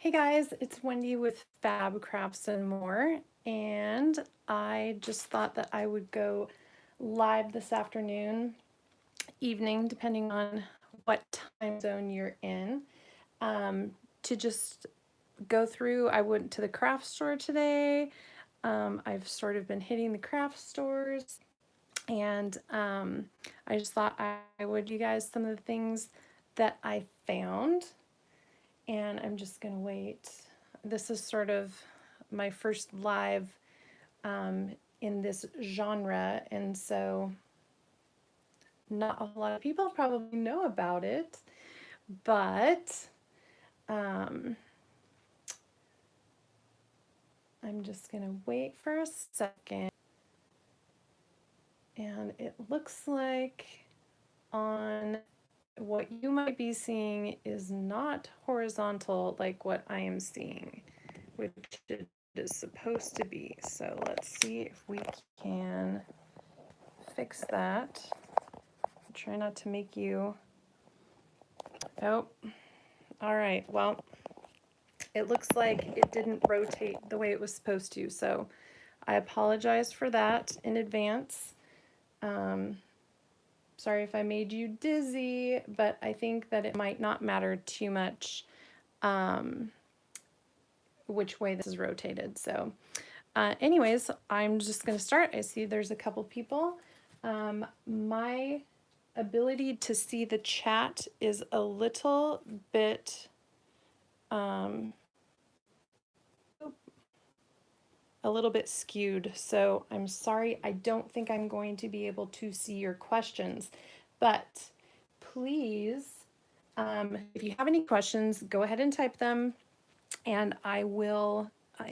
Hey guys, it's Wendy with Fab Crafts and More, and I just thought that I would go live this afternoon, evening, depending on what time zone you're in, to just go through. I went to the craft store today. I've sort of been hitting the craft stores, and I just thought I would you guys some of the things that I found, and I'm just gonna wait. This is sort of my first live in this genre, and so not a lot of people probably know about it, but um, I'm just gonna wait for a second. And it looks like on what you might be seeing is not horizontal like what I am seeing, which it is supposed to be. So let's see if we can fix that. Try not to make you. Oh, all right. Well, it looks like it didn't rotate the way it was supposed to. So I apologize for that in advance. Sorry if I made you dizzy, but I think that it might not matter too much which way this is rotated. So anyways, I'm just going to start. I see there's a couple people. My ability to see the chat is a little bit skewed, so I'm sorry. I don't think I'm going to be able to see your questions, but please, if you have any questions, go ahead and type them, and I will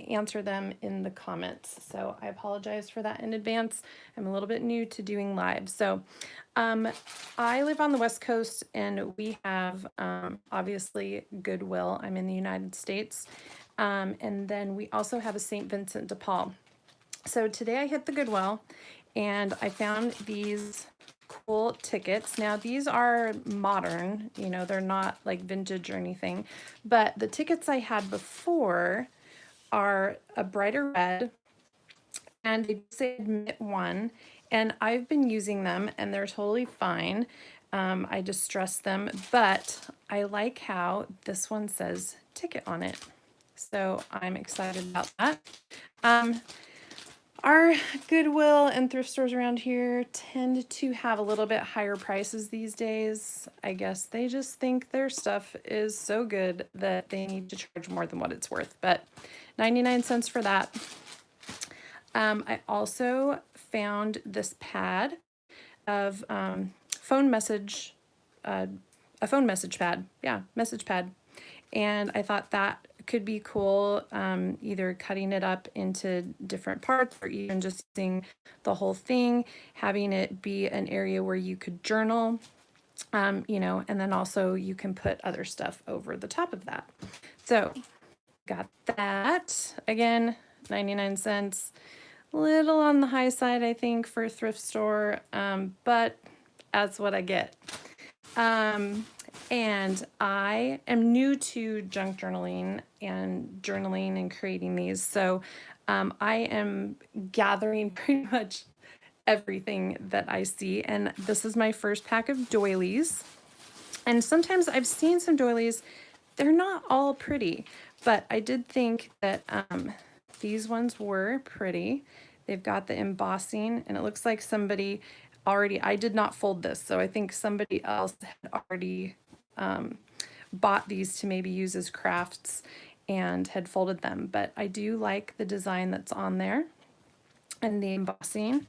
answer them in the comments. So I apologize for that in advance. I'm a little bit new to doing live. So I live on the West Coast, and we have obviously Goodwill. I'm in the United States. And then we also have a St. Vincent DePaul. So today I hit the Goodwill and I found these cool tickets. Now these are modern, you know, they're not like vintage or anything, but the tickets I had before are a brighter red, and they say admit one, and I've been using them and they're totally fine. I just stress them, but I like how this one says ticket on it. So I'm excited about that. Our Goodwill and thrift stores around here tend to have a little bit higher prices these days. I guess they just think their stuff is so good that they need to charge more than what it's worth, but 99 cents for that. I also found this pad of phone message, a phone message pad. Yeah, message pad. And I thought that could be cool, either cutting it up into different parts or even just using the whole thing, having it be an area where you could journal, you know, and then also you can put other stuff over the top of that. So got that. Again, 99 cents. Little on the high side, I think, for a thrift store, but that's what I get. And I am new to junk journaling and creating these. So I am gathering pretty much everything that I see. And this is my first pack of doilies. And sometimes I've seen some doilies, they're not all pretty, but I did think that these ones were pretty. They've got the embossing, and it looks like somebody already, I did not fold this, so I think somebody else had already bought these to maybe use as crafts and had folded them. But I do like the design that's on there and the embossing.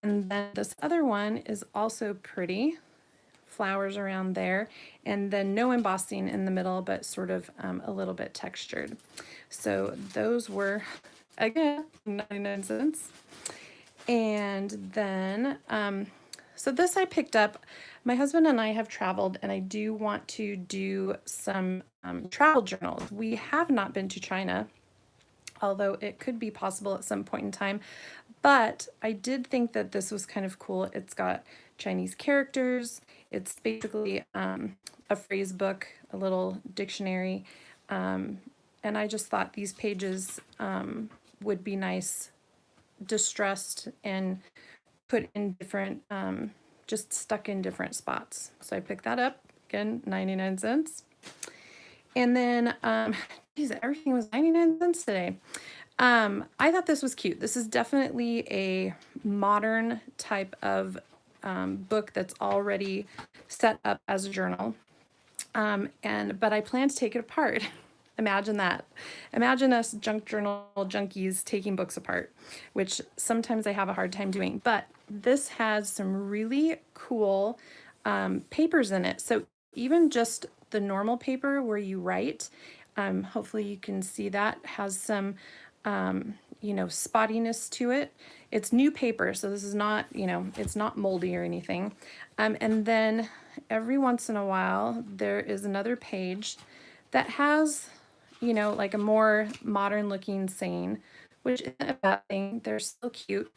And then this other one is also pretty. Flowers around there, and then no embossing in the middle, but sort of a little bit textured. So those were, again, 99 cents. And then, so this I picked up. My husband and I have traveled, and I do want to do some travel journals. We have not been to China, although it could be possible at some point in time. But I did think that this was kind of cool. It's got Chinese characters. It's basically a phrase book, a little dictionary, and I just thought these pages would be nice distressed and put in different, just stuck in different spots. So I picked that up, again, 99 cents. And then, geez, everything was 99 cents today. I thought this was cute. This is definitely a modern type of book that's already set up as a journal. But I plan to take it apart. Imagine that. Imagine us junk journal junkies taking books apart, which sometimes I have a hard time doing. But this has some really cool papers in it. So even just the normal paper where you write, hopefully you can see that, has some, spottiness to it. It's new paper, so this is not, it's not moldy or anything. And then every once in a while, there is another page that has, like a more modern looking saying, which isn't a bad thing. They're still cute.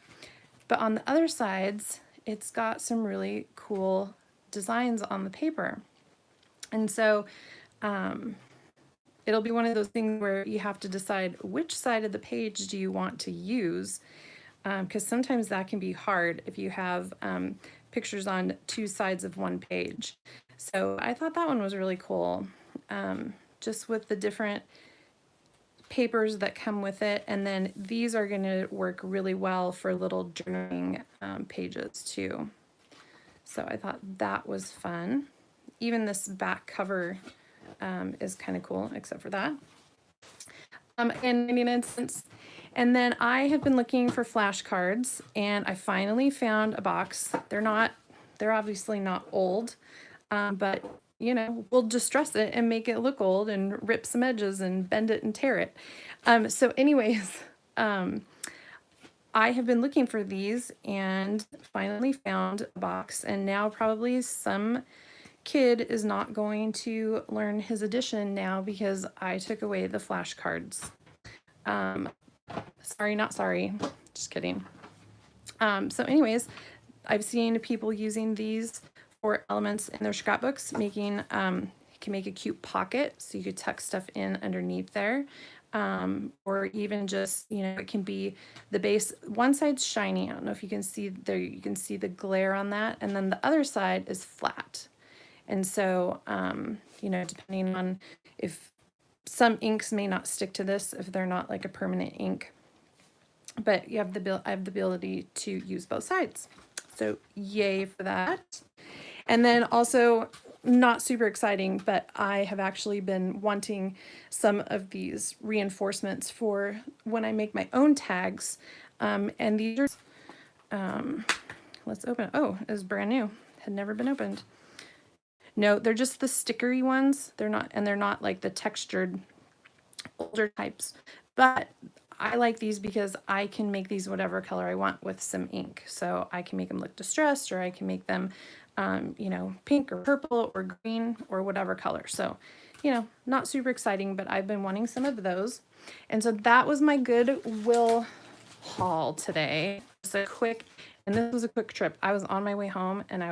But on the other sides, it's got some really cool designs on the paper. And so it'll be one of those things where you have to decide which side of the page do you want to use, because sometimes that can be hard if you have pictures on two sides of one page. So I thought that one was really cool, just with the different papers that come with it. And then these are going to work really well for little journaling pages too. So I thought that was fun. Even this back cover is kind of cool, except for that. And 99 cents. And then I have been looking for flashcards, and I finally found a box. They're obviously not old, but we'll distress it and make it look old and rip some edges and bend it and tear it. So anyways, I have been looking for these and finally found a box, and now probably some kid is not going to learn his addition now because I took away the flashcards. Sorry, not sorry, just kidding. So anyways, I've seen people using these for elements in their scrapbooks, making, you can make a cute pocket so you could tuck stuff in underneath there. Or even just, it can be the base. One side's shiny. I don't know if you can see there, you can see the glare on that. And then the other side is flat. And so, depending on if some inks may not stick to this, if they're not like a permanent ink, but I have the ability to use both sides. So yay for that. And then also, not super exciting, but I have actually been wanting some of these reinforcements for when I make my own tags. And these are, let's open it. Oh, it's brand new. Had never been opened. No, they're just the stickery ones. They're not like the textured older types, but I like these because I can make these whatever color I want with some ink. So I can make them look distressed, or I can make them, pink or purple or green or whatever color. So, not super exciting, but I've been wanting some of those. And so that was my Goodwill haul today. Just a quick, and this was a quick trip. I was on my way home, and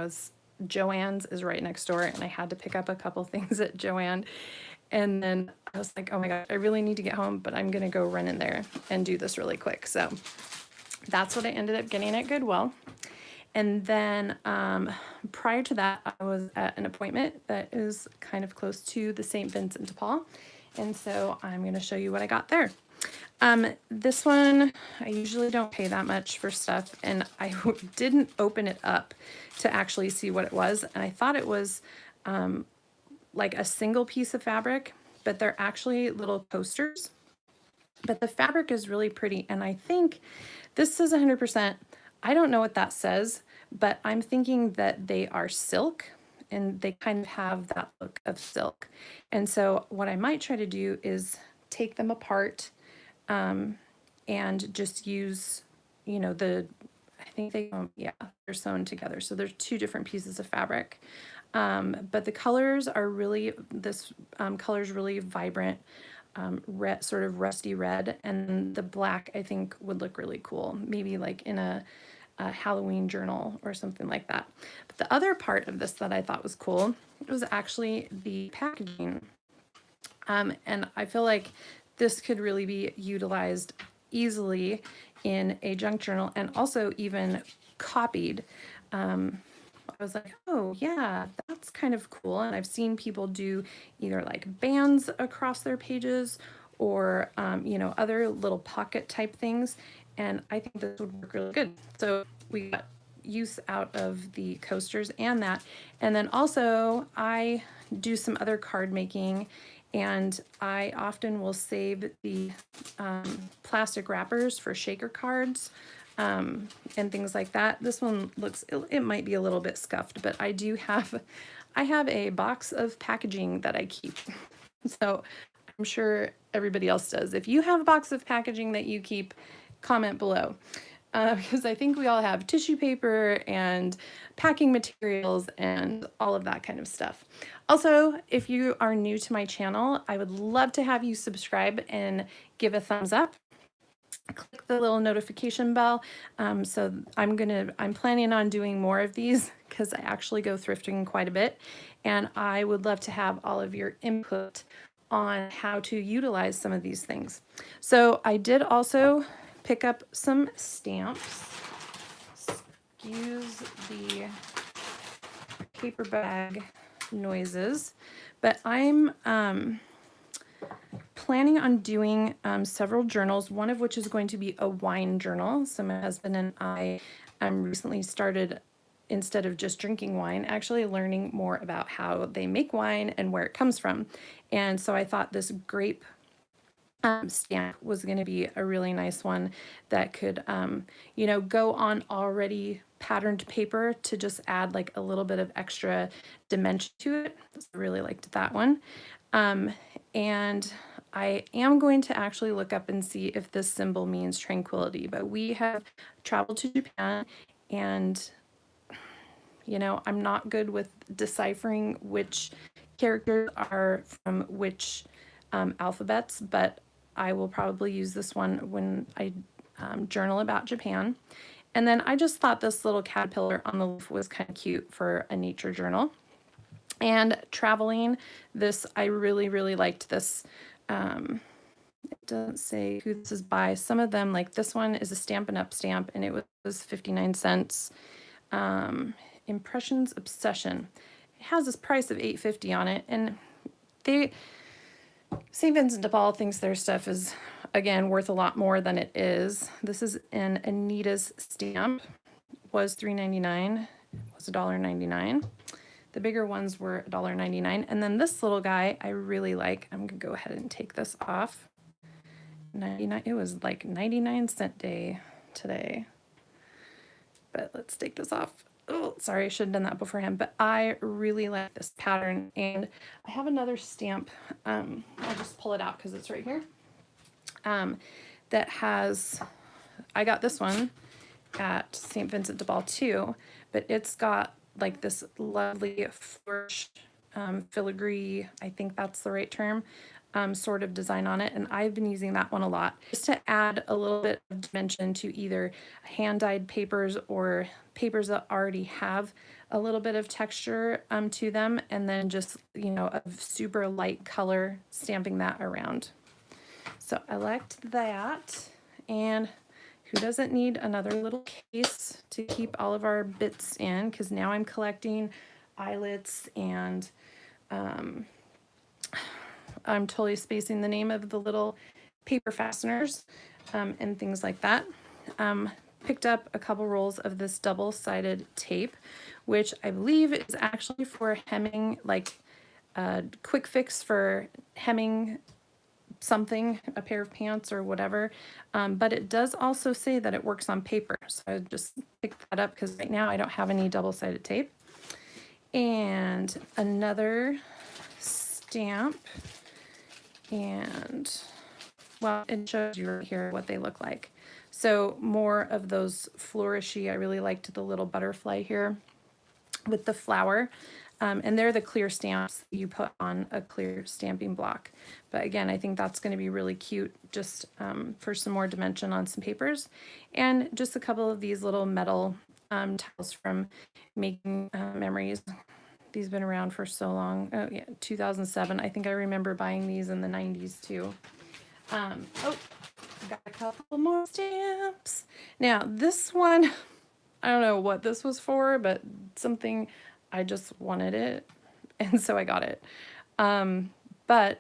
Joann's is right next door, and I had to pick up a couple things at Joann. And then I was like, oh my God, I really need to get home, but I'm going to go run in there and do this really quick. So that's what I ended up getting at Goodwill. And then prior to that, I was at an appointment that is kind of close to the St. Vincent DePaul. And so I'm going to show you what I got there. This one, I usually don't pay that much for stuff, and I didn't open it up to actually see what it was. And I thought it was like a single piece of fabric, but they're actually little coasters. But the fabric is really pretty, and I think this says 100%. I don't know what that says, but I'm thinking that they are silk, and they kind of have that look of silk. And so what I might try to do is take them apart and just use, I think they're sewn together. So there's two different pieces of fabric. But the colors are really, this color is really vibrant, red, sort of rusty red, and the black I think would look really cool, maybe like in a Halloween journal or something like that. But the other part of this that I thought was cool was actually the packaging. And I feel like this could really be utilized easily in a junk journal and also even copied. I was like, oh yeah, that's kind of cool. And I've seen people do either like bands across their pages or, you know, other little pocket type things. And I think this would work really good. So we got use out of the coasters and that. And then also I do some other card making, and I often will save the plastic wrappers for shaker cards and things like that. This one looks, it might be a little bit scuffed, but I have a box of packaging that I keep. So I'm sure everybody else does. If you have a box of packaging that you keep, comment below. Because I think we all have tissue paper and packing materials and all of that kind of stuff. Also, if you are new to my channel, I would love to have you subscribe and give a thumbs up. Click the little notification bell. So I'm planning on doing more of these because I actually go thrifting quite a bit, and I would love to have all of your input on how to utilize some of these things. So I did also pick up some stamps. Excuse the paper bag noises, but I'm planning on doing several journals, one of which is going to be a wine journal. So my husband and I recently started, instead of just drinking wine, actually learning more about how they make wine and where it comes from. And so I thought this grape stamp was going to be a really nice one that could, you know, go on already patterned paper to just add like a little bit of extra dimension to it. I really liked that one. And I am going to actually look up and see if this symbol means tranquility, but we have traveled to Japan, and you know, I'm not good with deciphering which characters are from which alphabets, but I will probably use this one when I journal about Japan. And then I just thought this little caterpillar on the leaf was kind of cute for a nature journal. And traveling, this, I really, really liked this. It doesn't say who this is by. Some of them, like this one is a Stampin' Up! Stamp, and it was 59 cents. Impressions Obsession. It has this price of $8.50 on it, and St. Vincent DePaul thinks their stuff is, again, worth a lot more than it is. This is an Anita's stamp. Was $3.99. Was $1.99. The bigger ones were $1.99. And then this little guy I really like. I'm gonna go ahead and take this off. 99. It was like 99-cent day today. But let's take this off. Oh, sorry, I should have done that beforehand. But I really like this pattern, and I have another stamp. I'll just pull it out because it's right here. That has, I got this one at St. Vincent de Paul too, but it's got like this lovely flourish, filigree, I think that's the right term, sort of design on it. And I've been using that one a lot just to add a little bit of dimension to either hand-dyed papers or papers that already have a little bit of texture to them, and then just, you know, a super light color stamping that around. So I liked that. And who doesn't need another little case to keep all of our bits in? Because now I'm collecting eyelets and I'm totally spacing the name of the little paper fasteners and things like that. Picked up a couple rolls of this double-sided tape, which I believe is actually for hemming, like a quick fix for hemming something, a pair of pants or whatever, but it does also say that it works on paper, so I just picked that up because right now I don't have any double-sided tape. And another stamp, and well, it shows you right here what they look like. So more of those flourishy. I really liked the little butterfly here with the flower. And they're the clear stamps you put on a clear stamping block. But again, I think that's going to be really cute just for some more dimension on some papers. And just a couple of these little metal tiles from Making Memories. These have been around for so long. Oh yeah, 2007. I think I remember buying these in the 90s too. Oh, got a couple more stamps. Now, this one, I don't know what this was for, but something, I just wanted it, and so I got it. But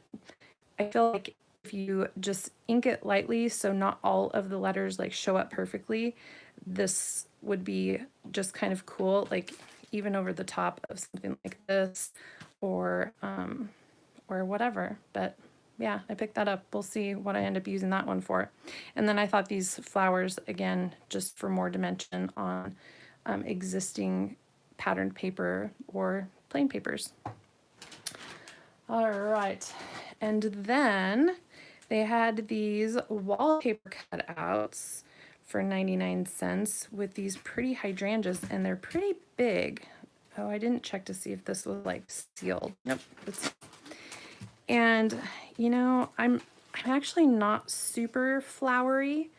I feel like if you just ink it lightly so not all of the letters like show up perfectly, this would be just kind of cool, like even over the top of something like this or whatever. But yeah, I picked that up. We'll see what I end up using that one for. And then I thought these flowers, again, just for more dimension on existing patterned paper or plain papers. All right, and then they had these wallpaper cutouts for 99 cents with these pretty hydrangeas, and they're pretty big. Oh, I didn't check to see if this was like sealed. Nope. And you know, I'm actually not super flowery,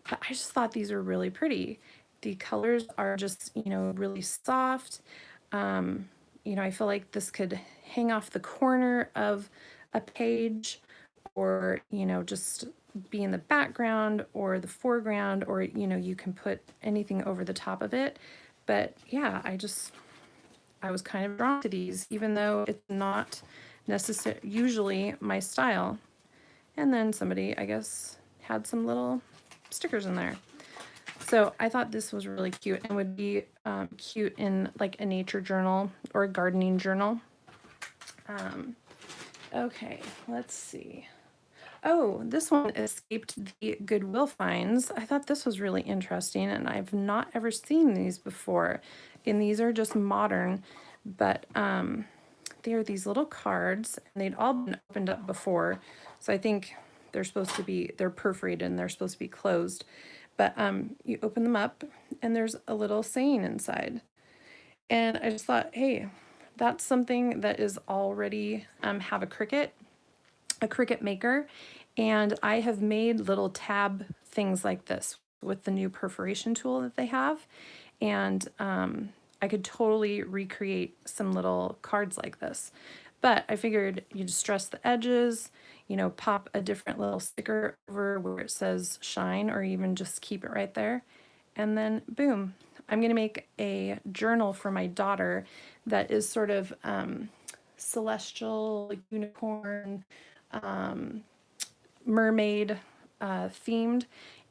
but I just thought these were really pretty. The colors are just, you know, really soft. You know, I feel like this could hang off the corner of a page or, you know, just be in the background or the foreground, or, you know, you can put anything over the top of it. But yeah, I was kind of drawn to these, even though it's not usually my style. And then somebody, I guess, had some little stickers in there. So I thought this was really cute and would be cute in like a nature journal or a gardening journal. Okay, let's see. Oh, this one escaped the Goodwill finds. I thought this was really interesting, and I've not ever seen these before. And these are just modern, but they are these little cards, and they'd all been opened up before. So I think they're perforated and they're supposed to be closed. But you open them up, and there's a little saying inside. And I just thought, hey, that's something that is already have a Cricut maker, and I have made little tab things like this with the new perforation tool that they have, and I could totally recreate some little cards like this. But I figured you just stress the edges, you know, pop a different little sticker over where it says shine, or even just keep it right there, and then boom. I'm gonna make a journal for my daughter that is sort of celestial, unicorn, mermaid themed.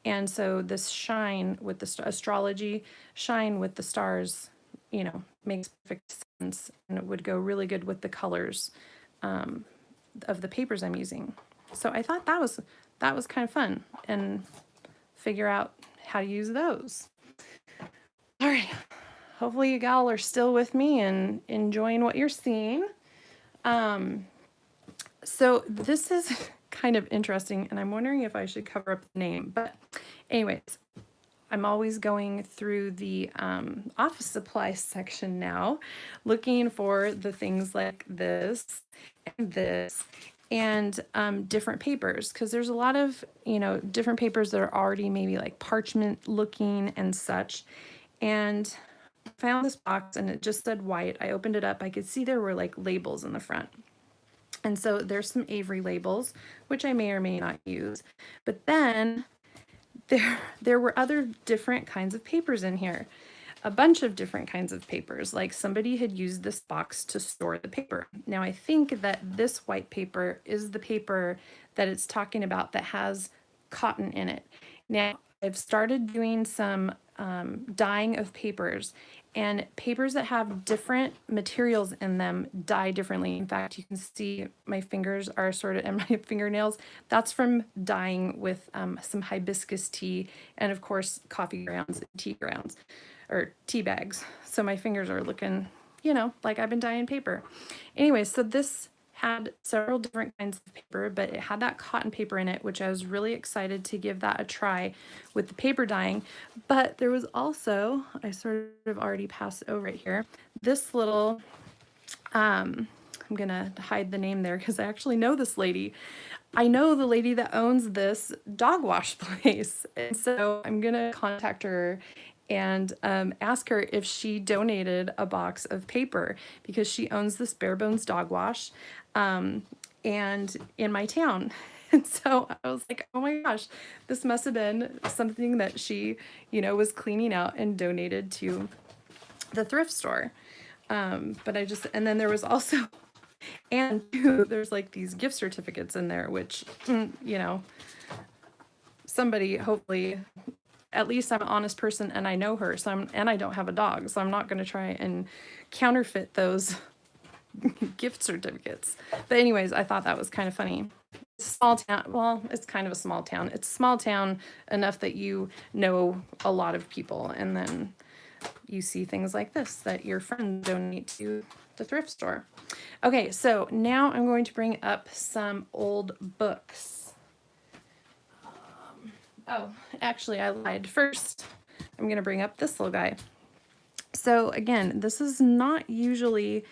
And so this shine with the astrology, shine with the stars, you know, makes perfect sense, and it would go really good with the colors of the papers I'm using. So I thought that was kind of fun, and figure out how to use those. All right, hopefully you all are still with me and enjoying what you're seeing. So this is kind of interesting, and I'm wondering if I should cover up the name. But anyways, I'm always going through the office supply section now, looking for the things like this and different papers, because there's a lot of, you know, different papers that are already maybe like parchment looking and such. And I found this box, and it just said white. I opened it up. I could see there were like labels in the front. And so there's some Avery labels, which I may or may not use. But then there were other different kinds of papers in here. A bunch of different kinds of papers. Like somebody had used this box to store the paper. Now I think that this white paper is the paper that it's talking about that has cotton in it. Now I've started doing some dyeing of papers, and papers that have different materials in them dye differently. In fact, you can see my fingers are sort of, and my fingernails, that's from dyeing with some hibiscus tea, and of course coffee grounds and tea grounds, or tea bags. So my fingers are looking, you know, like I've been dyeing paper. Anyway, so this had several different kinds of paper, but it had that cotton paper in it, which I was really excited to give that a try with the paper dyeing. But there was also, I sort of already passed over it here, this little, I'm gonna hide the name there because I actually know this lady. I know the lady that owns this dog wash place, and so I'm gonna contact her and ask her if she donated a box of paper, because she owns this Bare Bones dog wash and in my town. And so I was like, oh my gosh, this must have been something that she, was cleaning out and donated to the thrift store. But and then there was also, and there's like these gift certificates in there, which, somebody, hopefully, at least I'm an honest person and I know her. And I don't have a dog, so I'm not going to try and counterfeit those gift certificates. But anyways, I thought that was kind of funny. Small town. Well, it's kind of a small town. It's a small town enough that you know a lot of people, and then you see things like this that your friends donate to the thrift store. Okay, so now I'm going to bring up some old books. Oh, actually, I lied. First, I'm going to bring up this little guy. So again, this is not usually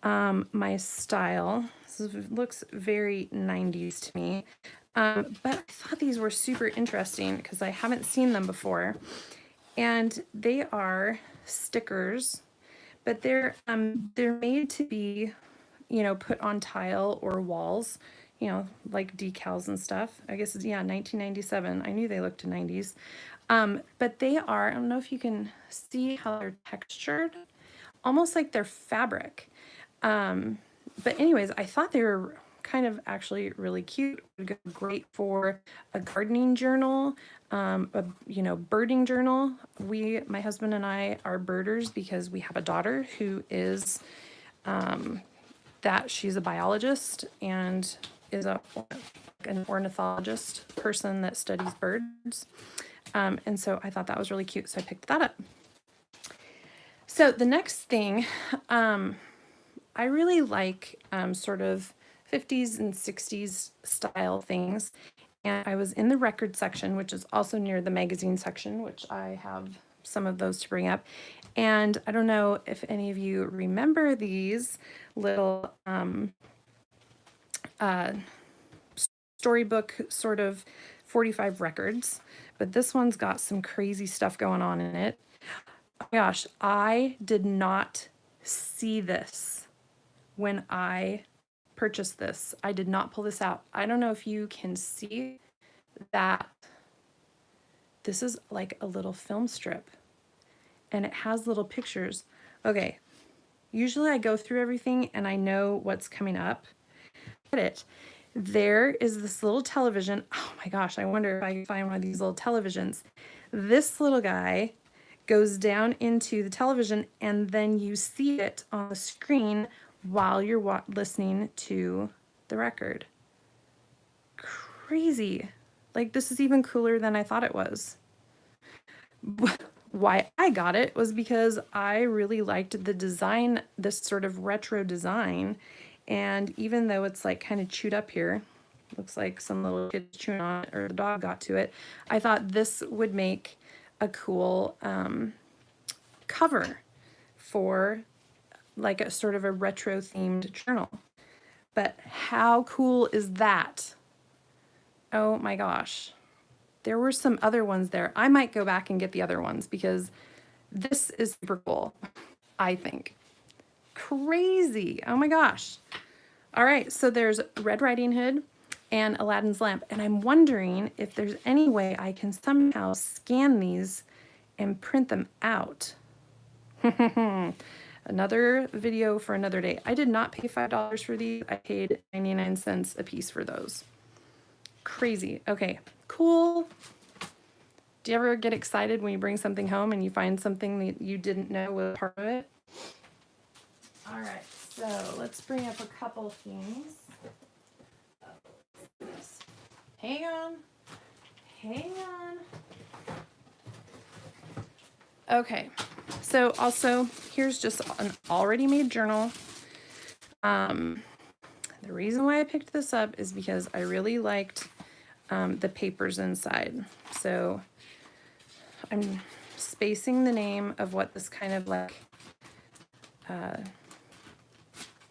my style. This looks very 90s to me. But I thought these were super interesting because I haven't seen them before. And they are stickers, but they're made to be, put on tile or walls, like decals and stuff. I guess, yeah, 1997. I knew they looked to 90s. But they are, I don't know if you can see how they're textured, almost like they're fabric. But anyways, I thought they were kind of actually really cute. Great for a gardening journal, birding journal. My husband and I are birders because we have a daughter who is, she's a biologist and is an ornithologist person that studies birds. And so I thought that was really cute, so I picked that up. So the next thing, I really like sort of 50s and 60s style things. And I was in the record section, which is also near the magazine section, which I have some of those to bring up. And I don't know if any of you remember these little storybook sort of 45 records, but this one's got some crazy stuff going on in it. Oh my gosh, I did not see this when I purchased this. I did not pull this out. I don't know if you can see that this is like a little film strip and it has little pictures. Okay, usually I go through everything and I know what's coming up. Look at it. There is this little television. Oh my gosh, I wonder if I can find one of these little televisions. This little guy goes down into the television and then you see it on the screen while you're listening to the record. Crazy. Like, this is even cooler than I thought it was. Why I got it was because I really liked the design, this sort of retro design. And even though it's like kind of chewed up here, looks like some little kid chewing on it or the dog got to it, I thought this would make a cool cover for like a sort of a retro themed journal. But how cool is that? Oh my gosh. There were some other ones there. I might go back and get the other ones because this is super cool, I think. Crazy. Oh my gosh. All right, so there's Red Riding Hood and Aladdin's Lamp. And I'm wondering if there's any way I can somehow scan these and print them out. Another video for another day. I did not pay $5 for these. I paid 99 cents a piece for those. Crazy. Okay, cool. Do you ever get excited when you bring something home and you find something that you didn't know was part of it? All right, so let's bring up a couple things. Hang on. Hang on. Okay, so also here's just an already made journal. The reason why I picked this up is because I really liked the papers inside. So I'm spacing the name of what this kind of like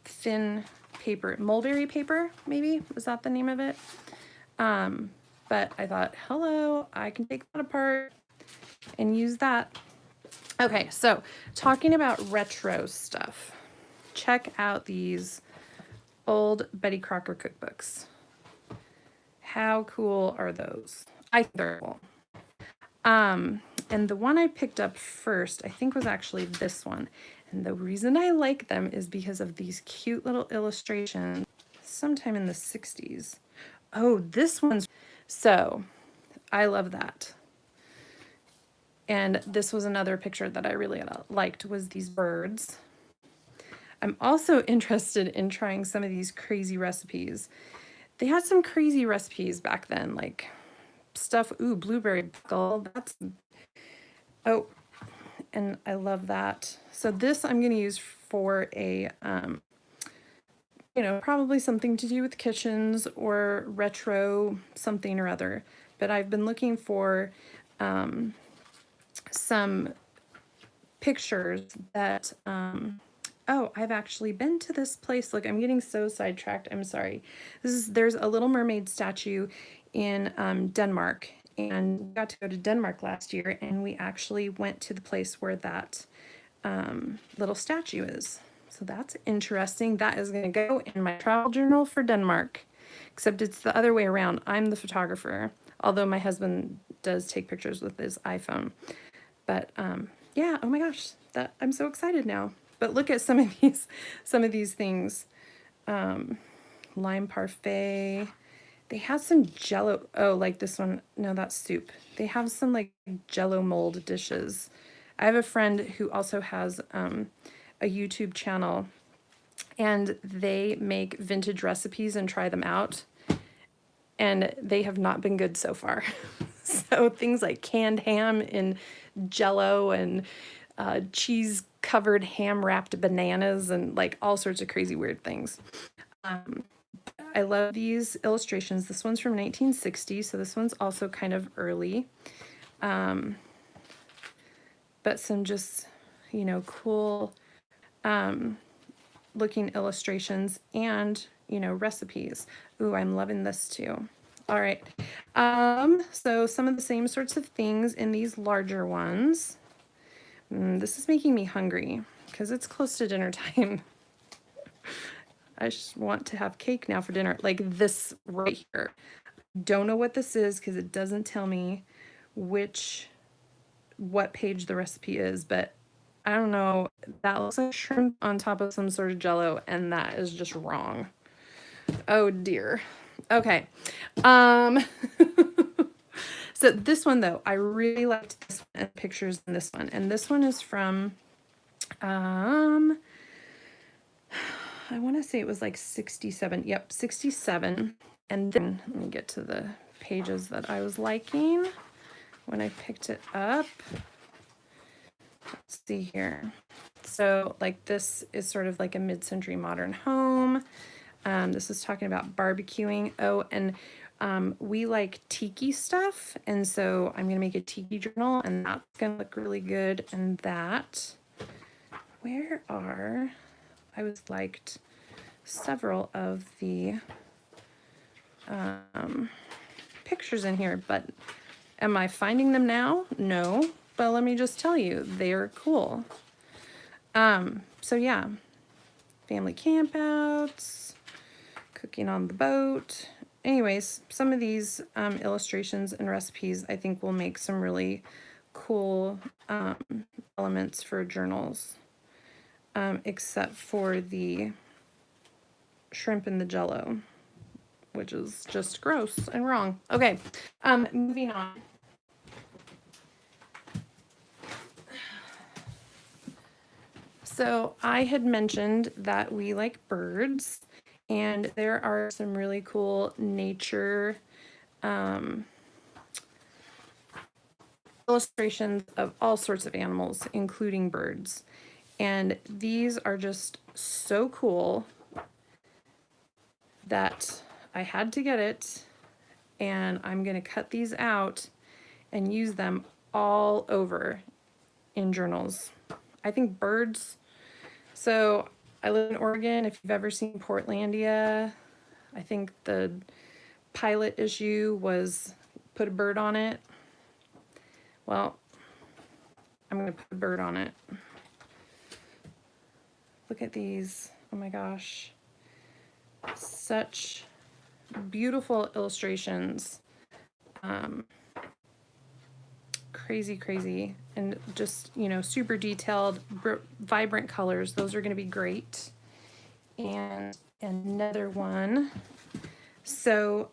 thin paper, mulberry paper, maybe, is that the name of it? But I thought, hello, I can take that apart and use that. Okay, so talking about retro stuff, check out these old Betty Crocker cookbooks. How cool are those? I think they're cool. And the one I picked up first, I think, was actually this one. And the reason I like them is because of these cute little illustrations, sometime in the 60s. Oh, this one's, so I love that. And this was another picture that I really liked, was these birds. I'm also interested in trying some of these crazy recipes. They had some crazy recipes back then, like stuff, ooh, blueberry pickle, that's, oh, and I love that. So this I'm gonna use for a, you know, probably something to do with kitchens or retro something or other. But I've been looking for some pictures that, oh, I've actually been to this place. Look, I'm getting so sidetracked. I'm sorry. There's a Little Mermaid statue in Denmark, and we got to go to Denmark last year, and we actually went to the place where that little statue is. So that's interesting. That is going to go in my travel journal for Denmark, except it's the other way around. I'm the photographer, although my husband does take pictures with his iPhone. But yeah, oh my gosh, that I'm so excited now. But look at some of these things. Lime parfait. They have some jello. Oh, like this one. No, that's soup. They have some like jello mold dishes. I have a friend who also has a YouTube channel, and they make vintage recipes and try them out. And they have not been good so far. So things like canned ham in jello and cheese covered ham wrapped bananas and like all sorts of crazy weird things. I love these illustrations. This one's from 1960, so this one's also kind of early. But some just, you know, cool looking illustrations and, you know, recipes. Ooh, I'm loving this too. All right. So some of the same sorts of things in these larger ones. This is making me hungry because it's close to dinner time. I just want to have cake now for dinner. Like this right here. Don't know what this is because it doesn't tell me what page the recipe is, but I don't know. That looks like shrimp on top of some sort of jello, and that is just wrong. Oh dear. Okay. So this one though, I really liked this one and pictures in this one. And this one is from I want to say it was like 67. Yep, 67. And then let me get to the pages that I was liking when I picked it up. Let's see here. So like this is sort of like a mid-century modern home. This is talking about barbecuing. Oh, and we like tiki stuff. And so I'm going to make a tiki journal, and that's going to look really good. And that, I was liked several of the pictures in here, but am I finding them now? No, but let me just tell you, they're cool. So yeah, family campouts, cooking on the boat. Anyways, some of these illustrations and recipes I think will make some really cool elements for journals, except for the shrimp in the jello, which is just gross and wrong. Okay, moving on. So I had mentioned that we like birds, and there are some really cool nature illustrations of all sorts of animals, including birds. And these are just so cool that I had to get it, and I'm going to cut these out and use them all over in journals. I think birds, so I live in Oregon. If you've ever seen Portlandia, I think the pilot issue was put a bird on it. Well, I'm going to put a bird on it. Look at these. Oh my gosh. Such beautiful illustrations. Crazy, crazy. And just, you know, super detailed, vibrant colors. Those are going to be great. And another one. So,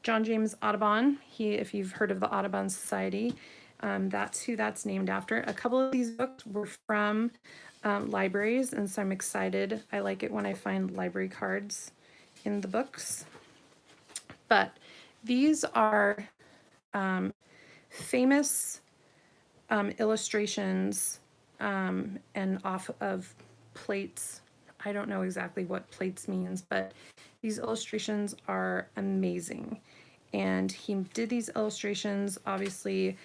John James Audubon, if you've heard of the Audubon Society, that's who that's named after. A couple of these books were from libraries, and so I'm excited. I like it when I find library cards in the books. But these are famous illustrations and off of plates. I don't know exactly what plates means, but these illustrations are amazing. And he did these illustrations obviously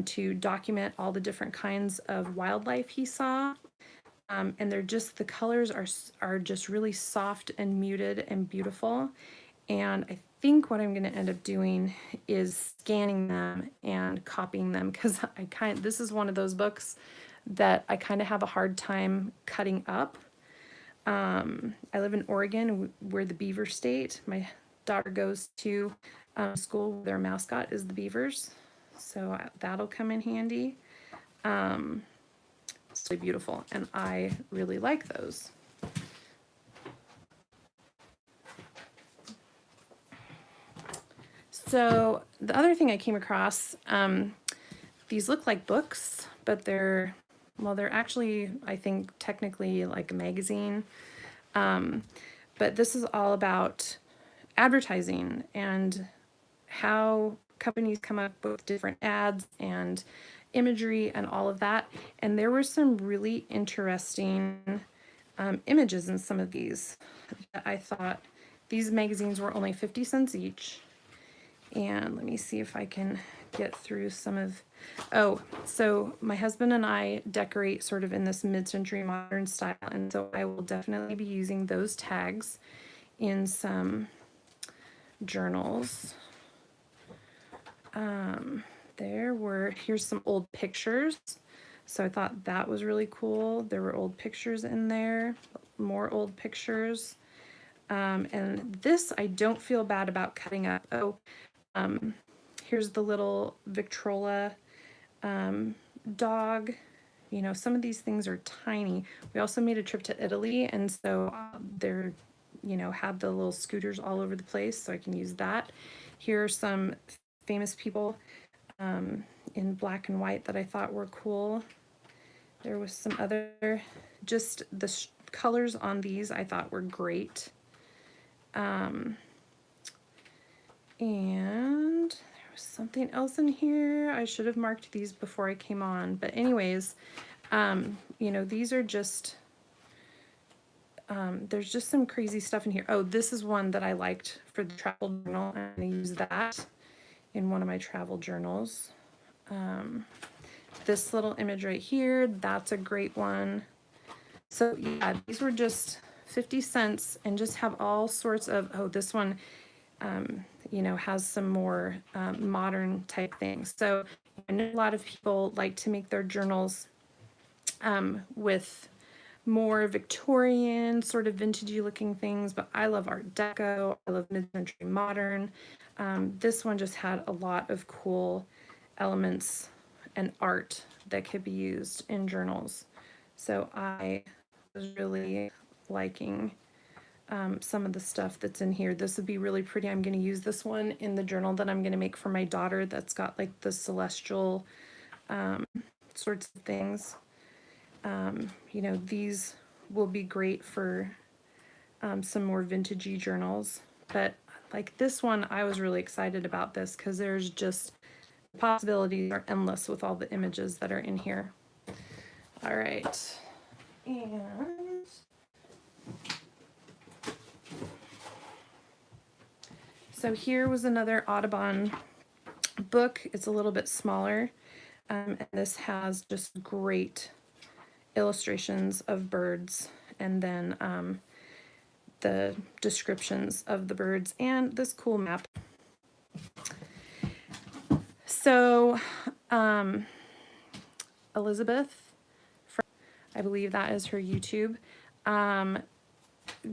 to document all the different kinds of wildlife he saw. And they're just, the colors are just really soft and muted and beautiful. And I think what I'm going to end up doing is scanning them and copying them, because this is one of those books that I kind of have a hard time cutting up. I live in Oregon. We're the beaver state. My daughter goes to school where their mascot is the beavers, so that'll come in handy. It's really beautiful, and I really like those. So the other thing I came across, these look like books, but they're actually, I think, technically like a magazine. But this is all about advertising and how companies come up with different ads and imagery and all of that. And there were some really interesting images in some of these that I thought. These magazines were only 50 cents each. And let me see if I can get through some of, so my husband and I decorate sort of in this mid-century modern style, and so I will definitely be using those tags in some journals. Here's some old pictures. So I thought that was really cool. There were old pictures in there, more old pictures. And this I don't feel bad about cutting up. Here's the little Victrola dog. You know, some of these things are tiny. We also made a trip to Italy, and so they're, you know, have the little scooters all over the place, so I can use that. Here are some famous people in black and white that I thought were cool. There was some other, just the colors on these I thought were great. And there was something else in here. I should have marked these before I came on. But anyways, you know, these are just, there's just some crazy stuff in here. Oh, this is one that I liked for the travel journal. I'm going to use that in one of my travel journals. This little image right here, that's a great one. So yeah, these were just 50 cents and just have all sorts of, oh, this one, you know, has some more modern type things. So I know a lot of people like to make their journals with more Victorian, sort of vintagey looking things, but I love Art Deco, I love mid-century modern. This one just had a lot of cool elements and art that could be used in journals. So I was really liking some of the stuff that's in here. This would be really pretty. I'm going to use this one in the journal that I'm going to make for my daughter that's got like the celestial sorts of things. You know, these will be great for some more vintagey journals. But like this one, I was really excited about this because there's just, the possibilities are endless with all the images that are in here. All right. And so here was another Audubon book. It's a little bit smaller. And this has just great illustrations of birds, and then the descriptions of the birds, and this cool map. So Elizabeth, I believe that is her YouTube,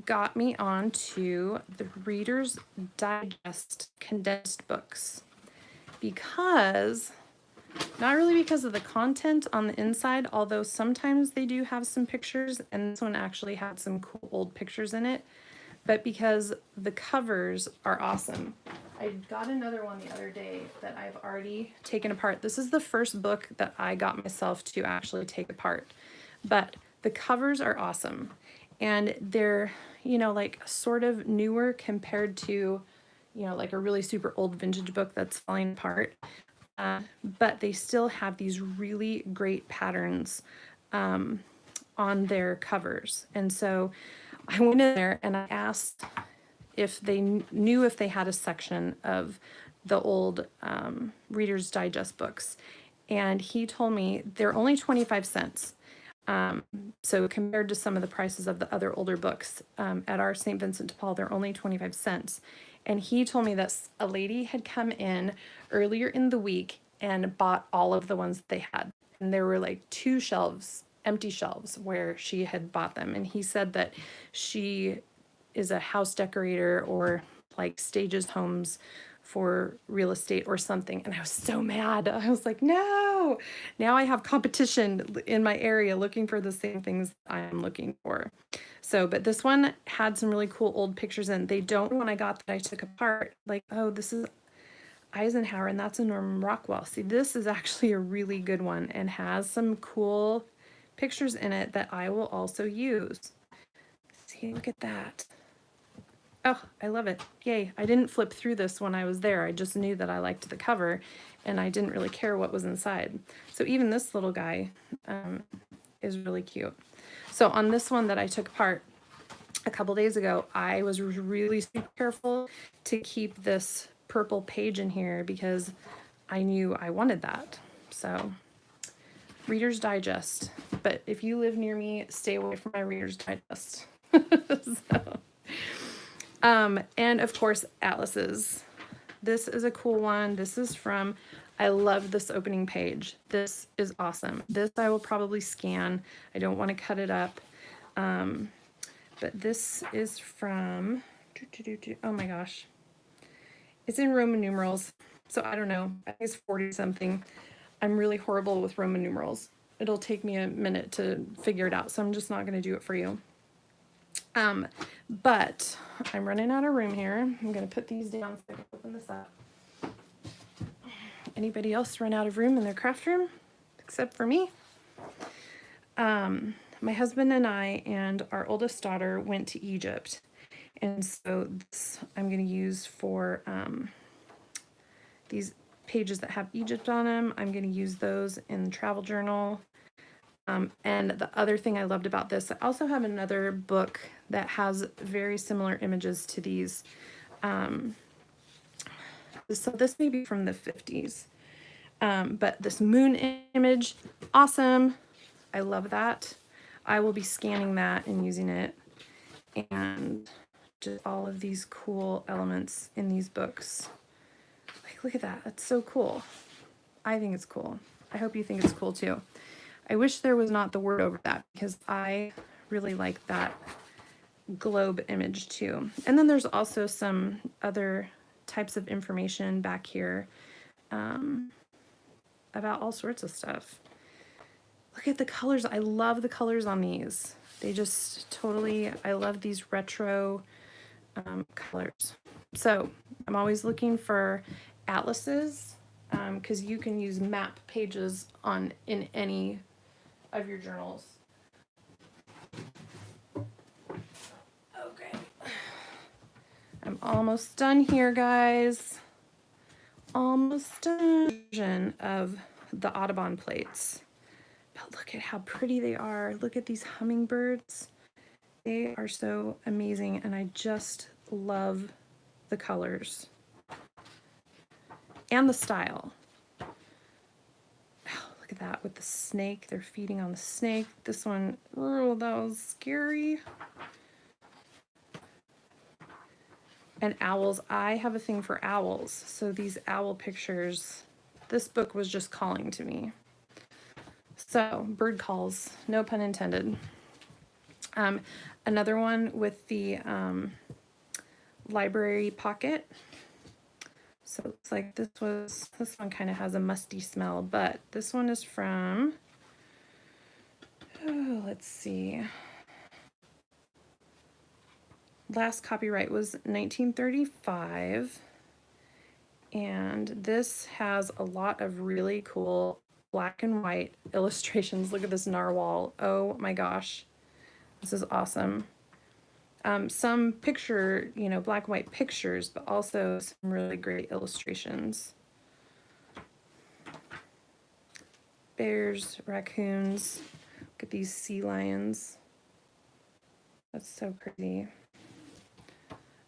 got me on to the Reader's Digest condensed books because, not really because of the content on the inside, although sometimes they do have some pictures, and this one actually had some cool old pictures in it, but because the covers are awesome. I got another one the other day that I've already taken apart. This is the first book that I got myself to actually take apart, but the covers are awesome. And they're, you know, like sort of newer compared to, you know, like a really super old vintage book that's falling apart. But they still have these really great patterns on their covers. And so I went in there and I asked if they knew if they had a section of the old Reader's Digest books. And he told me they're only 25 cents. So compared to some of the prices of the other older books at our St. Vincent de Paul, they're only 25 cents. And he told me that a lady had come in earlier in the week and bought all of the ones that they had. And there were like 2 shelves, empty shelves, where she had bought them. And he said that she is a house decorator or like stages homes for real estate or something. And I was so mad. I was like, no, now I have competition in my area looking for the same things I'm looking for. So, but this one had some really cool old pictures in. They don't, when I got that I took apart, like, oh, this is Eisenhower and that's a Norman Rockwell. See, this is actually a really good one and has some cool pictures in it that I will also use. See, look at that. Oh, I love it. Yay. I didn't flip through this when I was there. I just knew that I liked the cover and I didn't really care what was inside. So even this little guy is really cute. So on this one that I took apart a couple days ago, I was really super careful to keep this purple page in here because I knew I wanted that. So Reader's Digest. But if you live near me, stay away from my Reader's Digest. So. And of course, atlases. This is a cool one. This is from, I love this opening page. This is awesome. This I will probably scan. I don't want to cut it up. But this is from, oh my gosh. It's in Roman numerals. So I don't know, I think it's 40 something. I'm really horrible with Roman numerals. It'll take me a minute to figure it out. So I'm just not going to do it for you. But I'm running out of room here. I'm going to put these down so I can open this up. Anybody else run out of room in their craft room except for me? My husband and I and our oldest daughter went to Egypt. And so this I'm going to use for these pages that have Egypt on them. I'm going to use those in the travel journal. And the other thing I loved about this, I also have another book that has very similar images to these. So this may be from the 50s. But this moon image, awesome. I love that. I will be scanning that and using it. And just all of these cool elements in these books. Like, look at that. That's so cool. I think it's cool. I hope you think it's cool too. I wish there was not the word over that because I really like that globe image too. And then there's also some other types of information back here about all sorts of stuff. Look at the colors. I love the colors on these. They just totally, I love these retro colors. So I'm always looking for atlases because you can use map pages in any of your journals. Okay. I'm almost done here, guys. Almost done of the Audubon plates. But look at how pretty they are. Look at these hummingbirds. They are so amazing, and I just love the colors and the style. Oh, look at that with the snake. They're feeding on the snake. This one, oh, that was scary. And owls. I have a thing for owls. So these owl pictures, this book was just calling to me. So bird calls, no pun intended. Another one with the library pocket. So it looks like this one kind of has a musty smell, but this one is from, oh, let's see. Last copyright was 1935. And this has a lot of really cool black and white illustrations. Look at this narwhal. Oh my gosh. This is awesome. Some picture, black and white pictures, but also some really great illustrations. Bears, raccoons. Look at these sea lions. That's so crazy.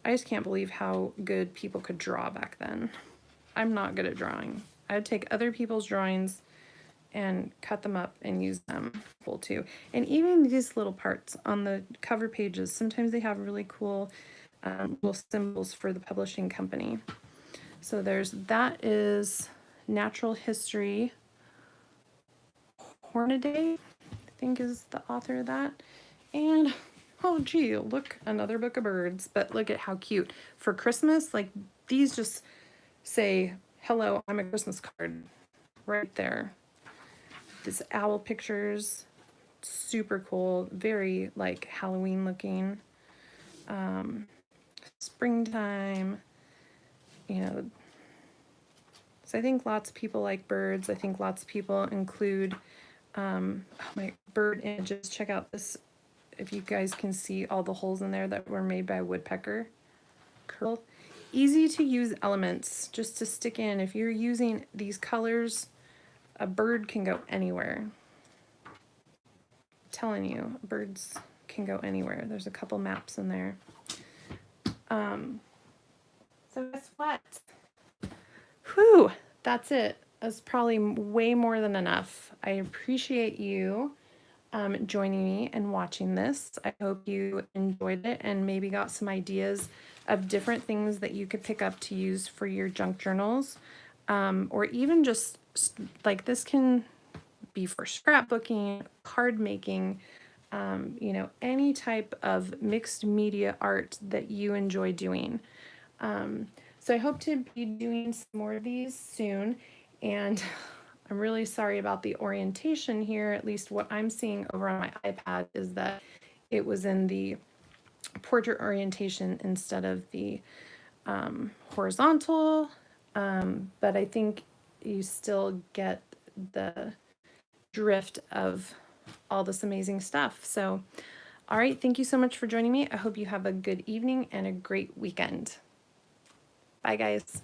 I just can't believe how good people could draw back then. I'm not good at drawing. I would take other people's drawings and cut them up and use them. Cool too. And even these little parts on the cover pages, sometimes they have really cool little symbols for the publishing company. So that is Natural History. Hornaday, I think, is the author of that. And oh gee, look, another book of birds, but look at how cute. For Christmas, like these just say, hello, I'm a Christmas card right there. This owl pictures, super cool, very like Halloween looking. Springtime, so I think lots of people like birds. I think lots of people include my bird images. Check out this, if you guys can see all the holes in there that were made by a woodpecker. Curl. Easy to use elements just to stick in. If you're using these colors, a bird can go anywhere. I'm telling you, birds can go anywhere. There's a couple maps in there. So guess what? Whew, that's it. That's probably way more than enough. I appreciate you joining me and watching this. I hope you enjoyed it and maybe got some ideas of different things that you could pick up to use for your junk journals, or even just like this can be for scrapbooking, card making, any type of mixed media art that you enjoy doing. So I hope to be doing some more of these soon, and I'm really sorry about the orientation here. At least what I'm seeing over on my iPad is that it was in the portrait orientation instead of the horizontal, but I think you still get the drift of all this amazing stuff. So, all right, thank you so much for joining me. I hope you have a good evening and a great weekend. Bye, guys.